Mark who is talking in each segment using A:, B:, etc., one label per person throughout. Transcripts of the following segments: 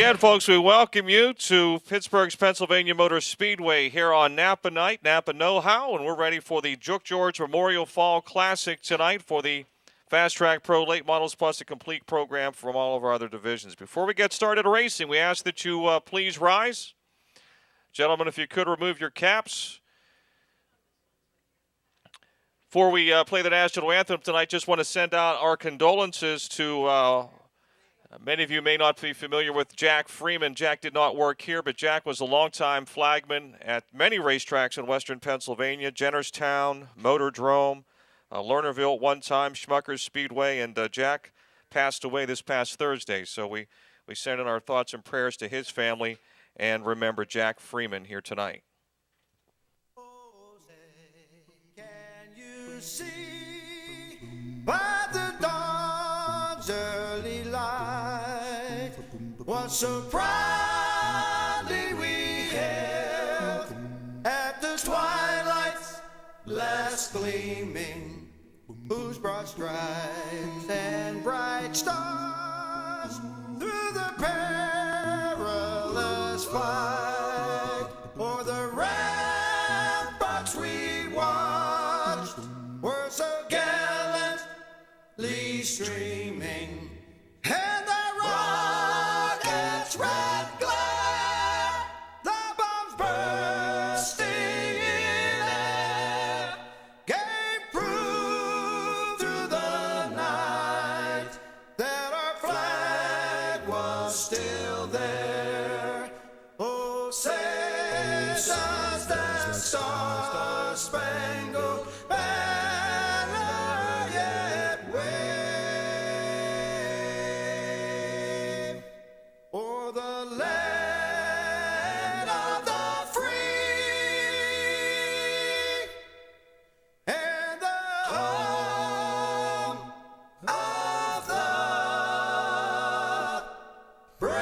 A: again, folks, we welcome you to Pittsburgh's Pennsylvania Motor Speedway here on Napa Night, Napa Know-How, and we're ready for the Jook George Memorial Fall Classic tonight for the Fast Track Pro Late Models plus a complete program from all of our other divisions. Before we get started racing, we ask that you please rise. Gentlemen, if you could remove your caps. Before we play the national anthem tonight, just want to send out our condolences to many of you may not be familiar with Jack Freeman. Jack did not work here, but Jack was a longtime flagman at many racetracks in western Pennsylvania, Jennerstown, Motordrome, Lernerville one time, Schmucker's Speedway, and Jack passed away this past Thursday. So we send in our thoughts and prayers to his family and remember Jack Freeman here tonight.
B: Can you see by the dawn's early light what so proudly we hailed at the twilight's last gleaming, whose broad stripes and bright stars through the perilous fight o'er the ramparts we watched were so gallantly streaming, and the rocket's red glare, the bombs bursting in air, gave proof through the night that our flag was still there. Oh, say does that star-spangled banner yet wave o'er the land of the free and the home of the brave.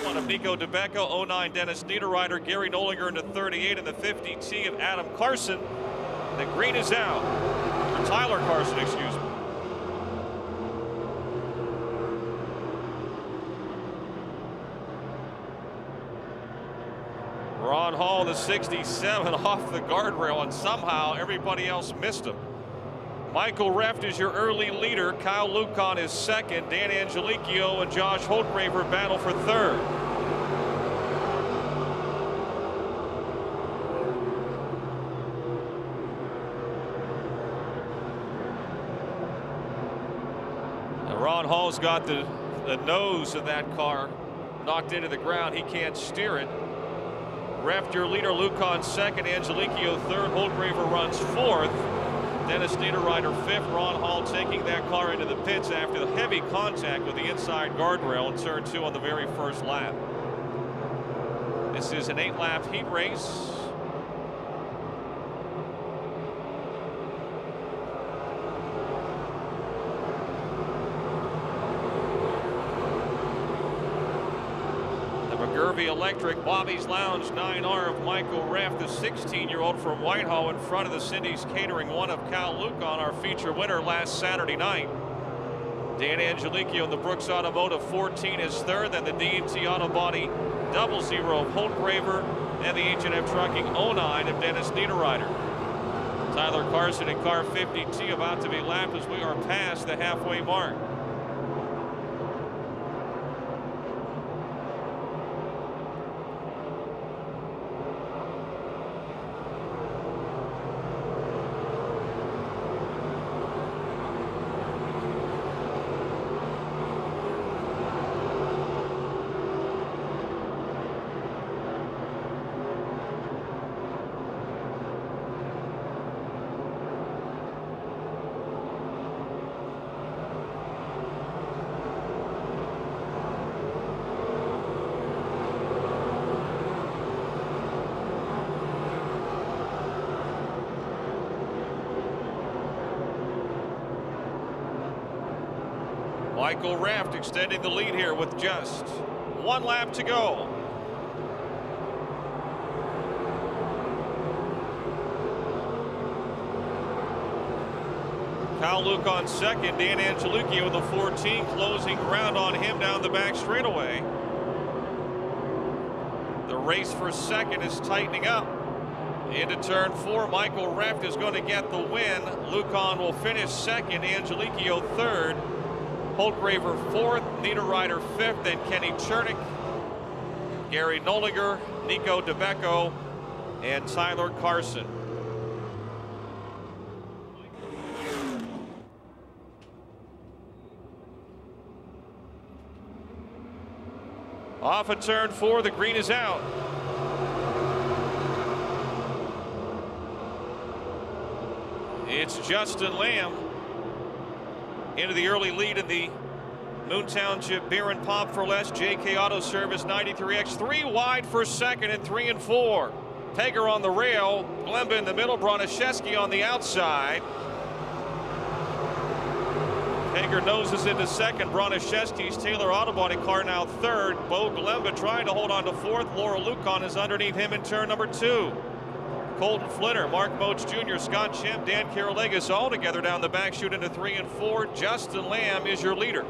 A: One of Nico DeBecco, 09 Dennis Niederreiter, Gary Nolinger in the 38, and the 50T of Adam Carson. The green is out for Tyler Carson, excuse me. Ron Hall, the 67, off the guardrail, and somehow everybody else missed him. Michael Reft is your early leader. Kyle Lucon is second. Dan Angelichio and Josh Holtgraver battle for third. Now Ron Hall's got the nose of that car knocked into the ground. He can't steer it. Reft, your leader. Lucon second. Angelichio third. Holtgraver runs fourth. Dennis Niederreiter fifth. Ron Hall taking that car into the pits after the heavy contact with the inside guardrail in turn 2 on the very first lap. This is an 8-lap heat race. McGurvey Electric, Bobby's Lounge 9R of Michael Reft, the 16-year-old from Whitehall, in front of the Cindy's Catering 1 of Cal Lucon, our feature winner last Saturday night. Dan Angelichio in the Brooks Automotive 14 is third, then the D&T Auto Body 00 of Holtgraver, and the H&M Trucking 09 of Dennis Niederreiter. Tyler Carson in car 50T about to be lapped as we are past the halfway mark. Michael Reft extending the lead here with just 1 lap to go. Kyle Luke on second. Dan Angelucci with the 14, closing ground on him down the back straightaway. The race for second is tightening up. Into turn 4, Michael Reft is going to get the win. Lucan will finish second, Angelicchio third, Holtgraver fourth, Niederreiter fifth, and Kenny Chernick, Gary Noliger, Nico DeBecco, and Tyler Carson. Off at turn 4, the green is out. It's Justin Lamb into the early lead in the Moon Township Beer and Pop for Less JK Auto Service 93X. 3 wide for second and 3 and 4. Pegger on the rail, Glemba in the middle, Broniszewski on the outside. Pegger noses into second, Broniszewski's Taylor Auto Body car now third. Bo Glemba trying to hold on to fourth. Laura Lucan is underneath him in turn number 2. Colton Flinner, Mark Moach Jr., Scott Schemp, Dan Carolegas all together down the back chute into 3 and 4. Justin Lamb is your leader.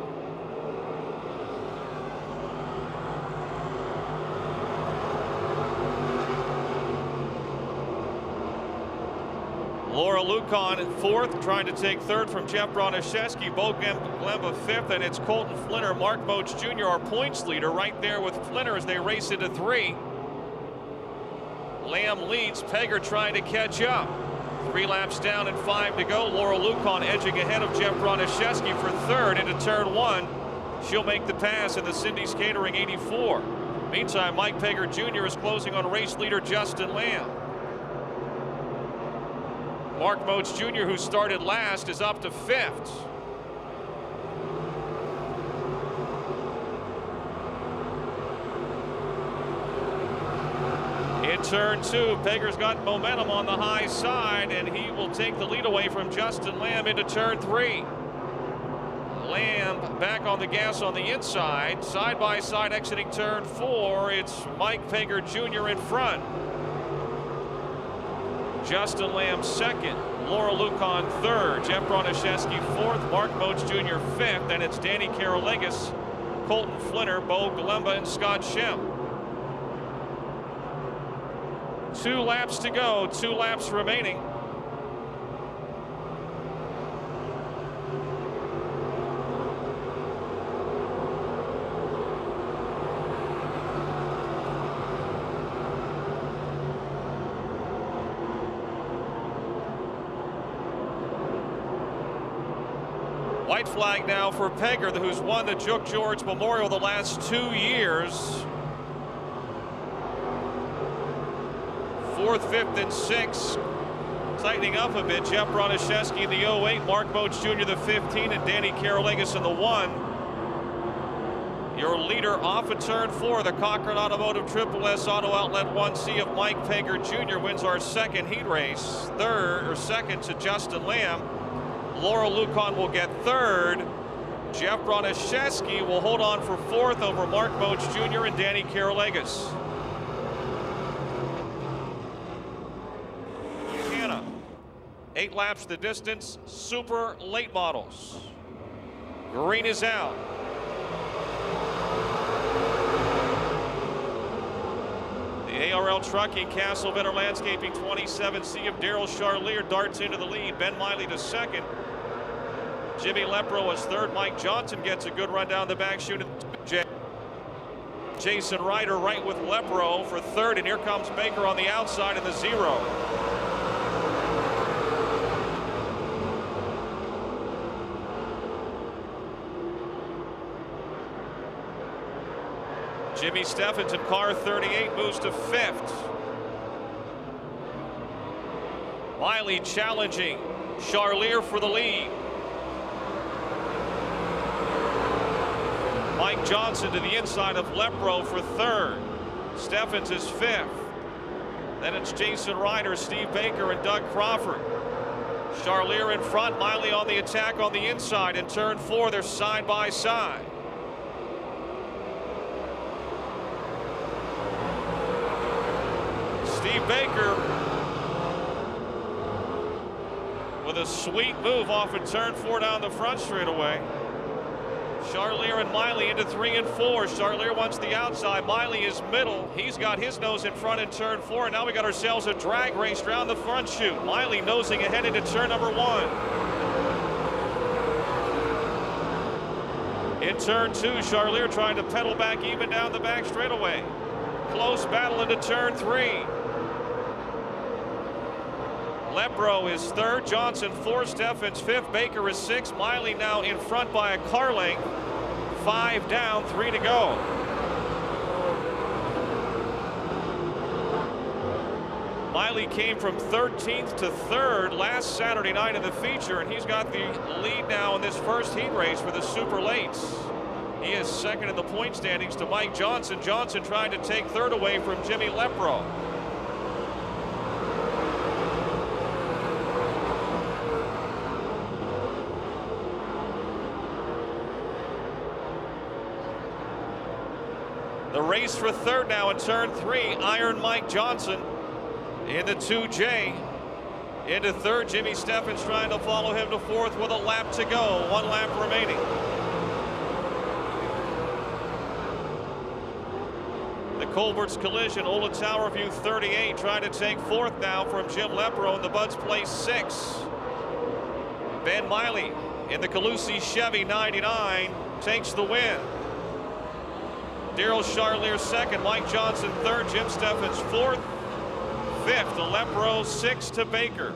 A: Laura Lucan in fourth, trying to take third from Jeff Broniszewski. Bo Glemba fifth, and it's Colton Flinner, Mark Moach Jr., our points leader, right there with Flinner as they race into 3. Lamb leads, Pegger trying to catch up. 3 laps down and 5 to go. Laura Lucan edging ahead of Jeff Broniszewski for third into turn 1. She'll make the pass in the Cindy's Catering 84. Meantime, Mike Pegger Jr. is closing on race leader Justin Lamb. Mark Moach Jr., who started last, is up to 5th. In turn 2, Pegger's got momentum on the high side, and he will take the lead away from Justin Lamb into turn 3. Lamb back on the gas on the inside, side by side exiting turn 4. It's Mike Pegger Jr. in front. Justin Lamb second, Laura Lucan third, Jeff Broniszewski fourth, Mark Moach Jr. fifth, and it's Danny Carolegas, Colton Flinner, Bo Glemba, and Scott Schemp. 2 laps to go, 2 laps remaining. White flag now for Pegger, who's won the Jook George Memorial the last 2 years. 4th, 5th, and 6th. Tightening up a bit. Jeff Broniszewski in the 08, Mark Moach Jr. the 15, and Danny Carolegas in the 1. Your leader off at turn 4, the Cochran Automotive Triple S Auto Outlet 1C of Mike Pegger Jr. wins our second heat race. Second to Justin Lamb. Laura Lucan will get third. Jeff Broniszewski will hold on for 4th over Mark Moach Jr. and Danny Carolegas. 8 laps the distance, super late models. Green is out. The ARL Trucking, Castle Venner Landscaping 27C of Daryl Charlier darts into the lead. Ben Miley to second. Jimmy Lepro is third. Mike Johnson gets a good run down the back chute. Jason Ryder right with Lepro for third, and here comes Baker on the outside in the 0. Jimmy Stephenson, car 38, moves to 5th. Miley challenging Charlier for the lead. Mike Johnson to the inside of Lepro for 3rd. Steffens is 5th. Then it's Jason Ryder, Steve Baker, and Doug Crawford. Charlier in front, Miley on the attack on the inside. In turn 4, they're side by side. Steve Baker with a sweet move off of turn 4 down the front straightaway. Charlier and Miley into 3 and 4. Charlier wants the outside. Miley is middle. He's got his nose in front in turn 4. And now we got ourselves a drag race around the front chute. Miley nosing ahead into turn number 1. In turn 2, Charlier trying to pedal back even down the back straightaway. Close battle into turn 3. Lepro is 3rd, Johnson 4th, Steffens 5th, Baker is 6th. Miley now in front by a car length. 5 down, 3 to go. Miley came from 13th to 3rd last Saturday night in the feature, and he's got the lead now in this first heat race for the super lates. He is 2nd in the point standings to Mike Johnson. Johnson trying to take 3rd away from Jimmy Lepro. The race for 3rd now in turn 3. Iron Mike Johnson in the 2J. Into 3rd, Jimmy Steffens trying to follow him to 4th with a lap to go. 1 lap remaining. The Colbert's collision, Ola Tower View 38 trying to take 4th now from Jim Lepro in the Bud's place 6. Ben Miley in the Calusi Chevy 99 takes the win. Daryl Charlier 2nd, Mike Johnson 3rd, Jim Steffens 4th, 5th to Lepro, 6th to Baker.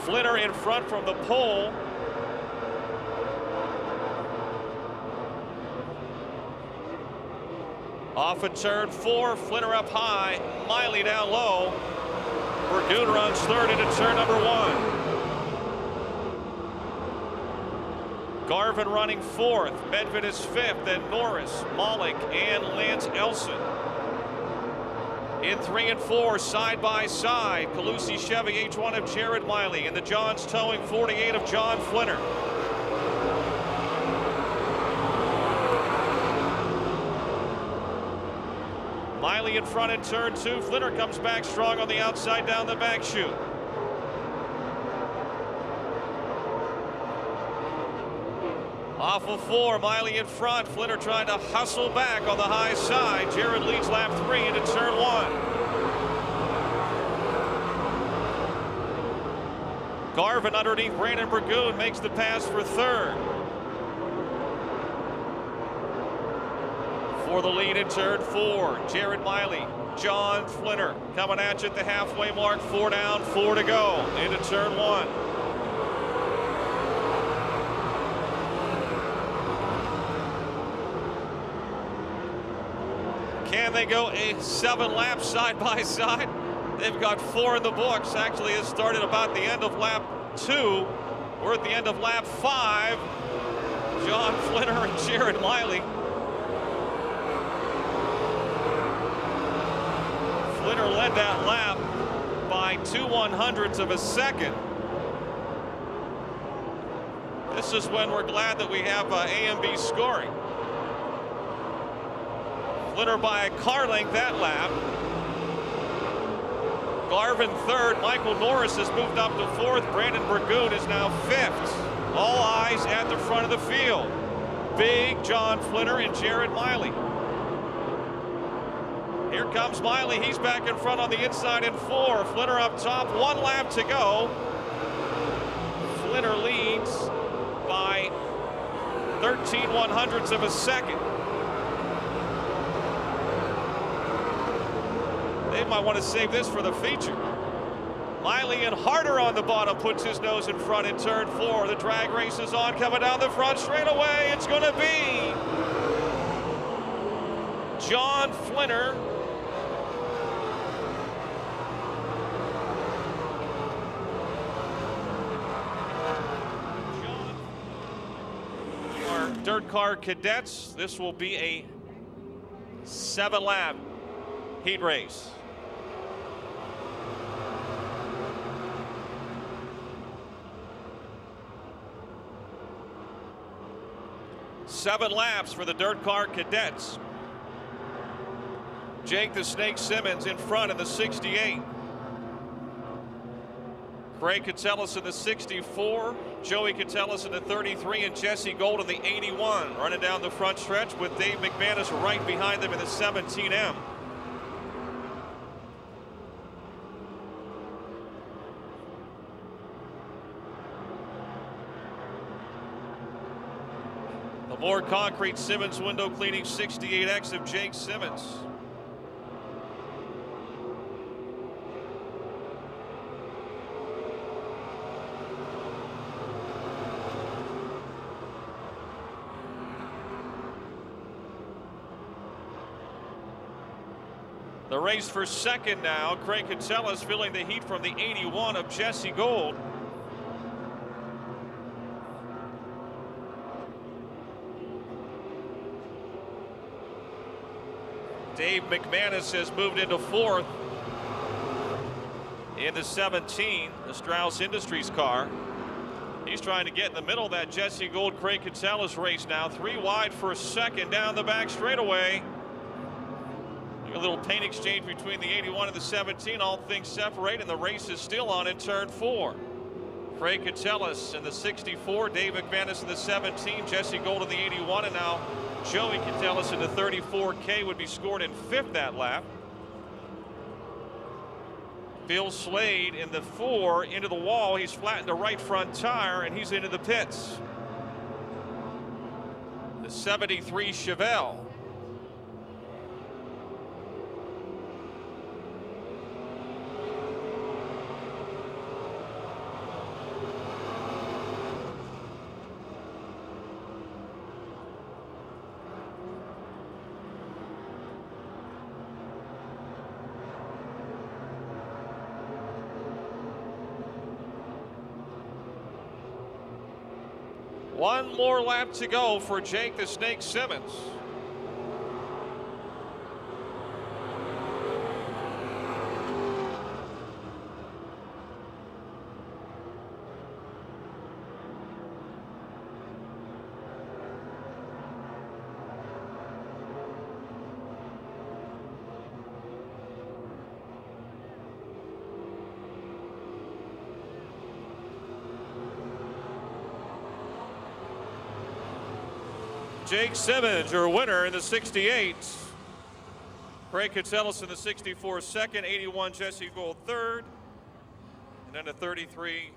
A: Flinner in front from the pole. Off of turn 4, Flinner up high, Miley down low. Burgoon runs 3rd into turn number 1. Garvin running 4th, Medved is 5th, then Norris, Malik, and Lance Elson. In 3 and 4, side by side, Calusi Chevy H1 of Jared Miley and the Johns Towing 48 of John Flinner. Miley in front in turn 2. Flinner comes back strong on the outside down the back chute. Off of 4, Miley in front. Flinner trying to hustle back on the high side. Jared leads lap 3 into turn 1. Garvin underneath Brandon Burgoon makes the pass for 3rd. For the lead in turn 4, Jared Miley, John Flinner coming at you at the halfway mark. 4 down, 4 to go into turn 1. Can they go 7 laps side by side? They've got 4 in the books. Actually, it started about the end of lap 2. We're at the end of lap 5. John Flinner and Jared Miley. Flinner led that lap by 2/100ths of a second. This is when we're glad that we have A and B scoring. Flinner by a car length that lap. Garvin 3rd. Michael Norris has moved up to 4th. Brandon Burgoon is now 5th. All eyes at the front of the field. Big John Flinner and Jared Miley. Here comes Miley. He's back in front on the inside in 4. Flinner up top. 1 lap to go. Flinner leads by 13/100ths of a second. They might want to save this for the feature. Miley and Harder on the bottom puts his nose in front in turn 4. The drag race is on, coming down the front straightaway. It's going to be John Flinner. Our dirt car cadets, this will be a 7-lap heat race. 7 laps for the dirt car cadets. Jake the Snake Simmons in front in the 68. Craig Catellus in the 64, Joey Catellus in the 33, and Jesse Gold in the 81. Running down the front stretch with Dave McManus right behind them in the 17M. The more concrete Simmons window cleaning 68X of Jake Simmons. The race for second now. Craig Catellus feeling the heat from the 81 of Jesse Gold. Dave McManus has moved into fourth in the 17, the Strauss Industries car. He's trying to get in the middle of that Jesse Gold Craig Catellus race now. 3 wide for second down the back straightaway. A little paint exchange between the 81 and the 17. All things separate, and the race is still on in turn 4. Craig Catellus in the 64, Dave McManus in the 17, Jesse Gold in the 81, and now Joey Catellus in the 34K would be scored in 5th that lap. Phil Slade in the 4 into the wall. He's flattened the right front tire, and he's into the pits. The 73 Chevelle. One more lap to go for Jake the Snake Simmons. Jake Simmons, your winner in the 68. Craig Catellus in the 64 second, 81 Jesse Gold third, and then the 33.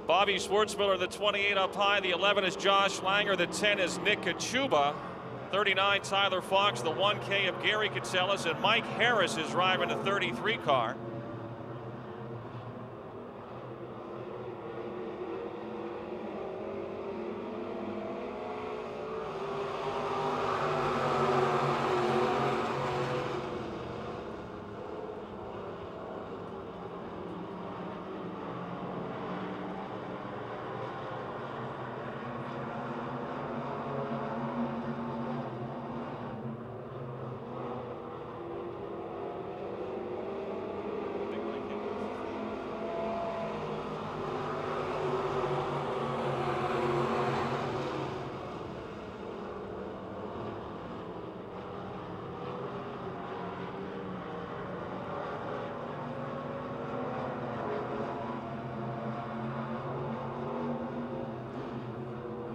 A: Bobby Schwartzmiller, the 28 up high. The 11 is Josh Langer. The 10 is Nick Kachuba. 39, Tyler Fox. The 1K of Gary Catellus. And Mike Harris is driving the 33 car.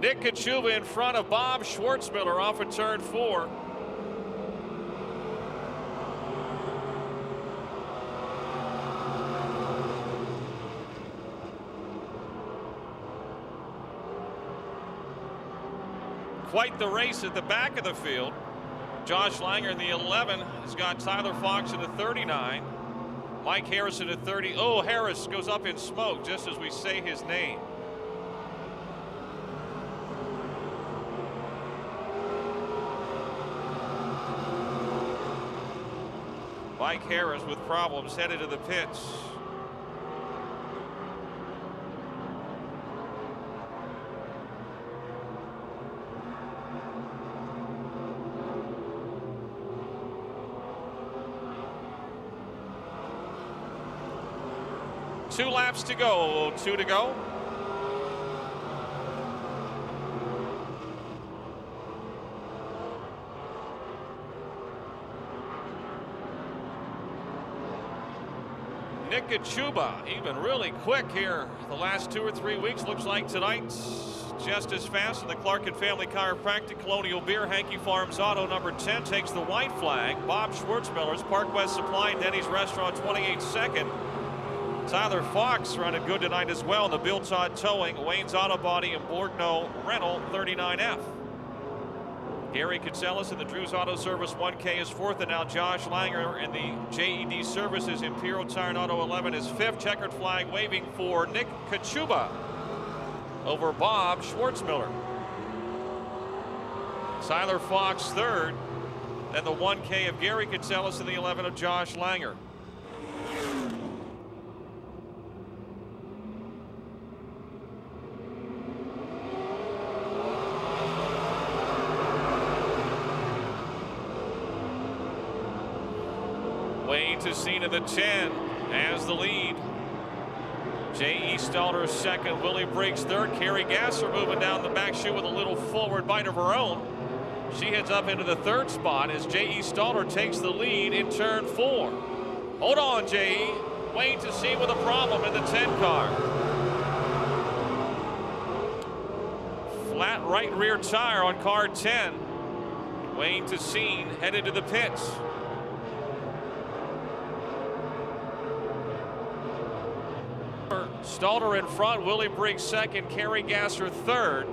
A: Nick Kachuba in front of Bob Schwartzmiller off of turn 4. Quite the race at the back of the field. Josh Langer in the 11 has got Tyler Fox in the 39. Mike Harris in the 30. Oh, Harris goes up in smoke just as we say his name. Mike Harris with problems headed to the pits. 2 laps to go. 2 to go. Nick Kachuba, he's been really quick here the last 2 or 3 weeks. Looks like tonight's just as fast. And the Clark and Family Chiropractic, Colonial Beer, Hankey Farms Auto, number 10 takes the white flag. Bob Schwartzmiller's Park West Supply, Denny's Restaurant, 28 second. Tyler Fox running good tonight as well. The Bill Todd Towing, Wayne's Auto Body, and Borgno Rental, 39F. Gary Katselis in the Drew's Auto Service 1K is 4th, and now Josh Langer in the JED Services Imperial Tire and Auto 11 is 5th. Checkered flag waving for Nick Kachuba over Bob Schwartzmiller. Tyler Fox 3rd, and the 1K of Gary Katselis and the 11 of Josh Langer. Wayne Tessine in the 10 as the lead. J.E. Stalter 2nd, Willie Briggs 3rd. Carrie Gasser moving down the back chute with a little forward bite of her own. She heads up into the 3rd spot as J.E. Stalter takes the lead in turn 4. Hold on, J.E. Wayne Tessine with a problem in the 10 car. Flat right rear tire on car 10. Wayne Tessine headed to the pits. Stalter in front, Willie Briggs 2nd, Carrie Gasser 3rd.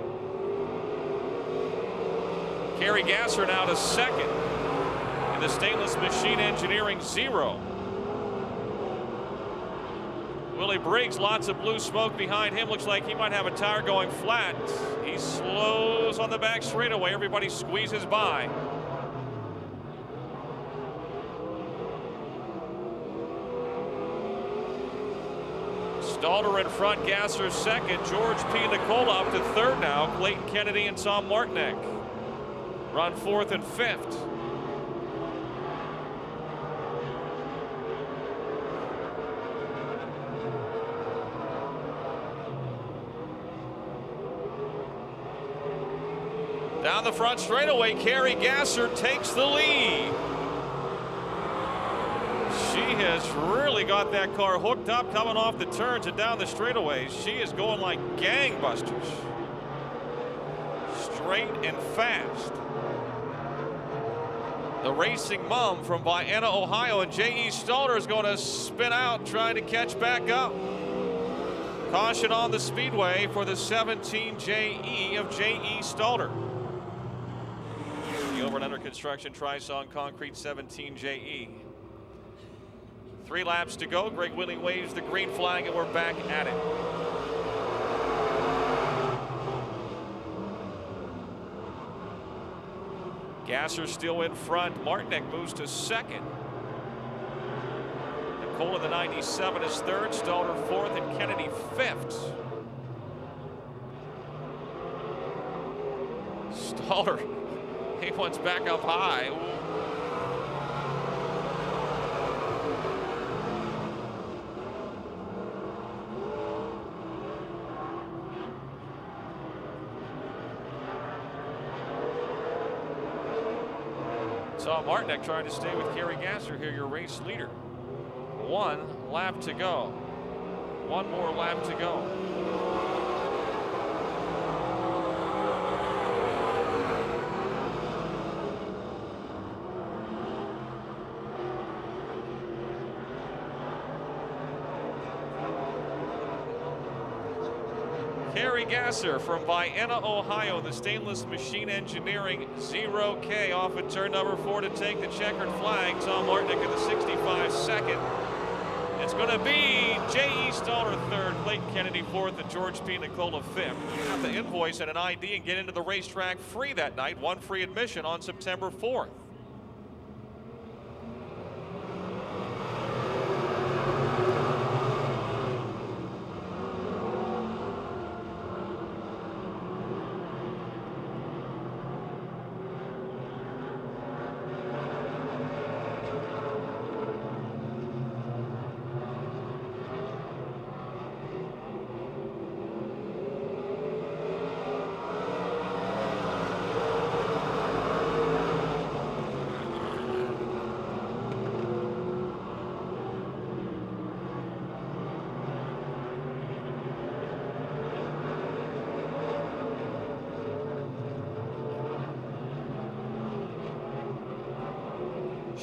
A: Carrie Gasser now to 2nd in the Stainless Machine Engineering 0. Willie Briggs, lots of blue smoke behind him. Looks like he might have a tire going flat. He slows on the back straightaway. Everybody squeezes by. Stalter in front, Gasser 2nd, George P. Nicola up to 3rd now, Clayton Kennedy and Tom Martinek run 4th and 5th. Down the front straightaway, Carrie Gasser takes the lead. She has really got that car hooked up coming off the turns and down the straightaways. She is going like gangbusters. Straight and fast. The Racing Mum from Vienna, Ohio, and J.E. Stalter is going to spin out trying to catch back up. Caution on the speedway for the 17 JE of J.E. Stalter. The over and under construction Tri-Song Concrete 17 JE. 3 laps to go. Greg Willing waves the green flag, and we're back at it. Gasser still in front. Martinek moves to 2nd. Nicola, the 97, is 3rd. Stalter 4th, and Kennedy 5th. Stalter, he wants back up high. Tom Martinek trying to stay with Carrie Gasser here, your race leader. 1 lap to go. 1 more lap to go. Carrie Gasser from Vienna, Ohio, the Stainless Machine Engineering 0K off at turn number 4 to take the checkered flag. Tom Martinek in the 65 second. It's going to be J.E. Stalter 3rd, Clayton Kennedy 4th, and George P. Nicola 5th. You have to invoice and an ID and get into the racetrack free that night. 1 free admission on September 4th.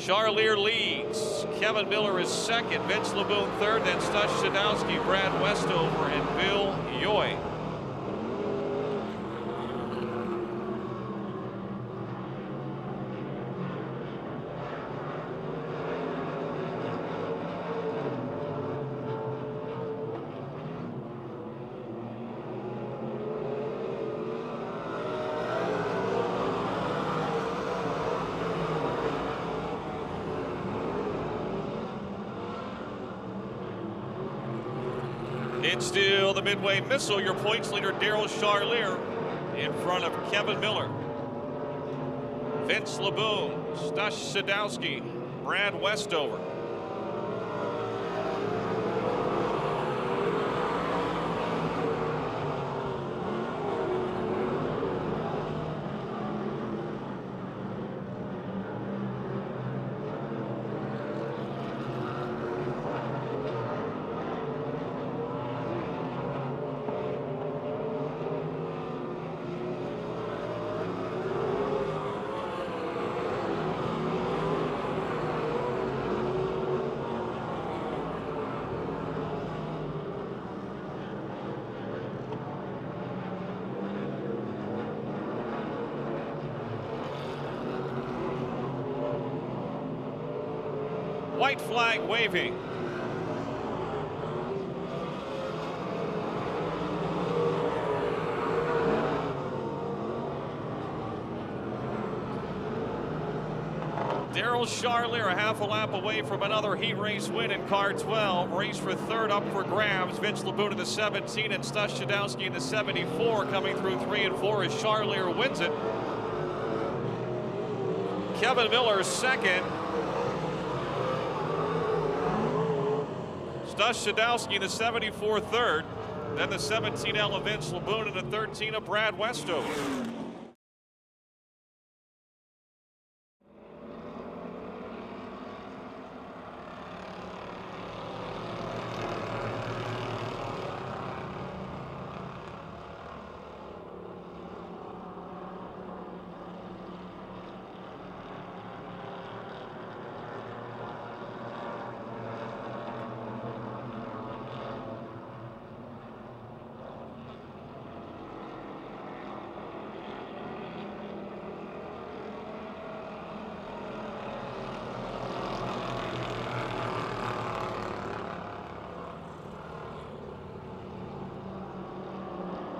A: Charlier leads. Kevin Miller is second. Vince LeBoon third. Then Stush Sadowski, Brad Westover, and Bill Yoy. It's still the Midway Missile, your points leader, Daryl Charlier, in front of Kevin Miller. Vince LeBoon, Stush Sadowski, Brad Westover. White flag waving. Daryl Charlier a half a lap away from another heat race win in car 12. Race for third up for grabs. Vince LeBoon in the 17 and Stush Sadowski in the 74. Coming through 3 and 4 as Charlier wins it. Kevin Miller second. Stush Sadowski in the 74 third. Then the 17L of Vince LeBoon and the 13 of Brad Westover.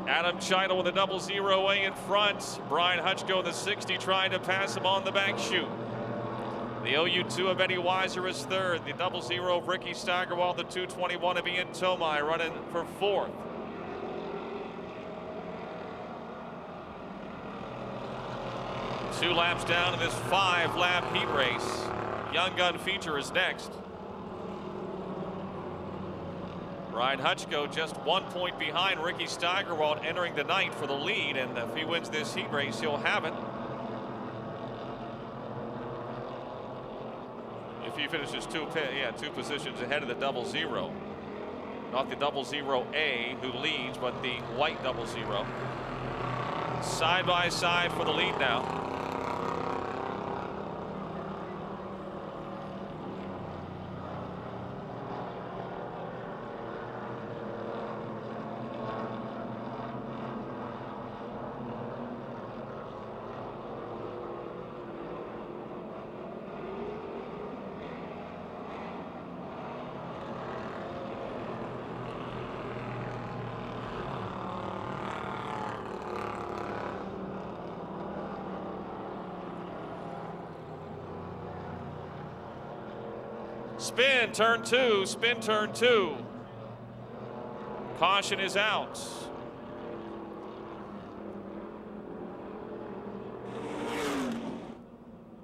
A: Adam Chido with a 0-0A in front. Brian Hutchko in the 60 trying to pass him on the back chute. The OU2 of Eddie Weiser is third. The 0-0 of Ricky Steigerwald, the 221 of Ian Tomei running for fourth. Two laps down in this 5-lap heat race. Young Gun feature is next. Brian Hutchko just 1 point behind Ricky Steigerwald entering the night for the lead, and if he wins this heat race, he'll have it. If he finishes two positions ahead of the 0-0. Not the 0-0A who leads, but the white 0-0. Side by side for the lead now. Spin, turn two. Caution is out.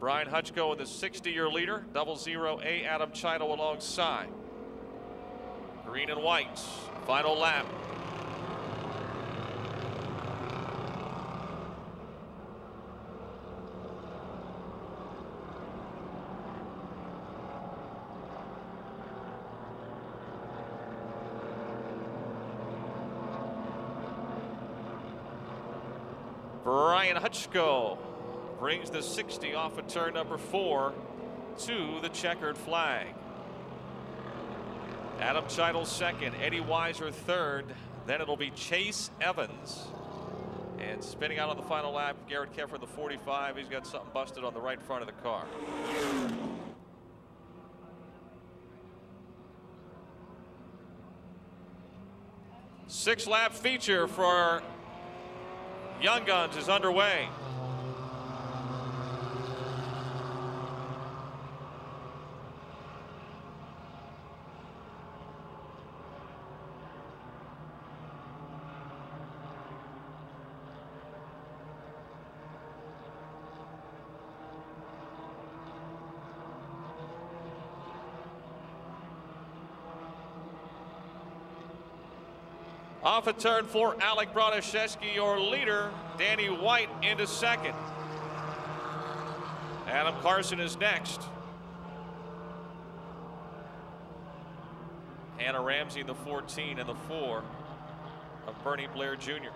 A: Brian Hutchko in the 60-year leader, 0-0A Adam Chido alongside. Green and white, final lap. Brian Hutchko brings the 60 off of turn number 4. to the checkered flag. Adam Cheidel second, Eddie Weiser third. Then it'll be Chase Evans. And spinning out on the final lap, Garrett Keffer, the 45. He's got something busted on the right front of the car. Six-lap feature for Young Guns is underway. Off at turn 4, Alec Bronaszewski, your leader. Danny White into second. Adam Carson is next. Hannah Ramsey, the 14, and the 4 of Bernie Blair Jr.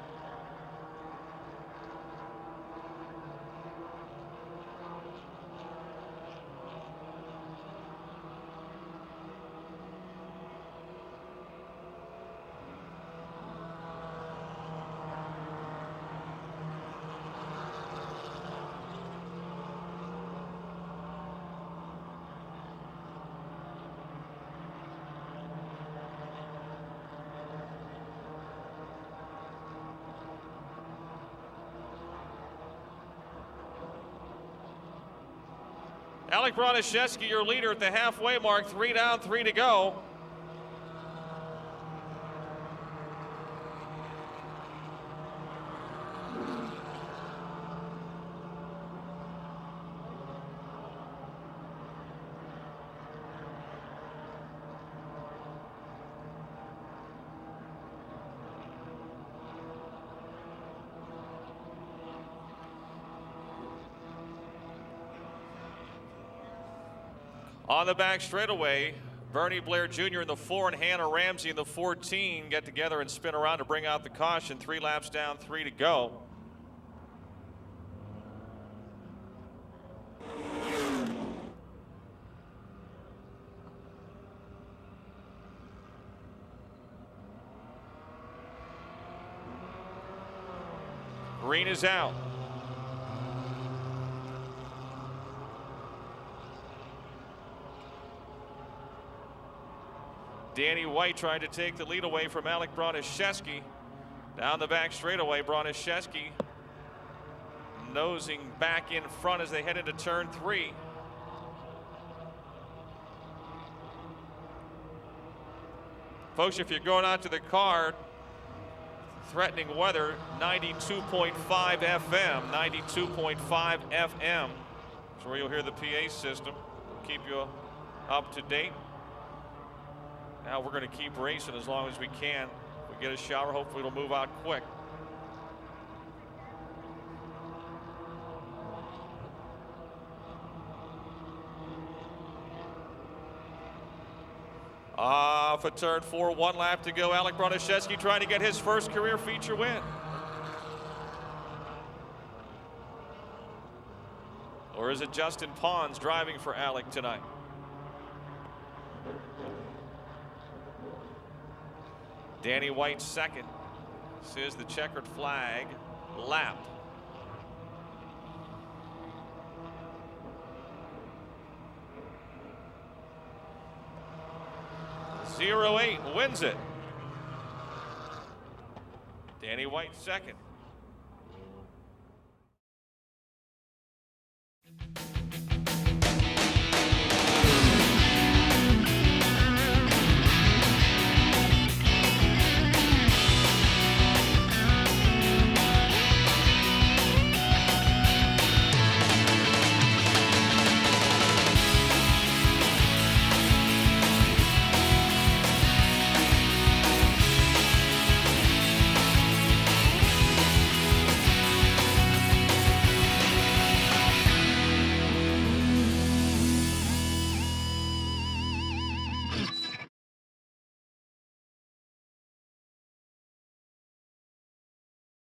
A: Alec Bronaszewski, your leader at the halfway mark. 3 down, 3 to go. On the back straightaway, Bernie Blair Jr. in the 4 and Hannah Ramsey in the 14 get together and spin around to bring out the caution. 3 laps down, 3 to go. Green is out. Danny White trying to take the lead away from Alec Bronaszewski. Down the back straightaway, Bronaszewski nosing back in front as they head into turn 3. Folks, if you're going out to the car, threatening weather, 92.5 FM, 92.5 FM. That's where you'll hear the PA system. We'll keep you up to date. Now we're going to keep racing as long as we can. If we get a shower, hopefully it'll move out quick. For turn 4, 1 lap to go. Alec Bronaszewski trying to get his first career feature win. Or is it Justin Pons driving for Alec tonight? Danny White second. This is the checkered flag lap. .08 wins it. Danny White second.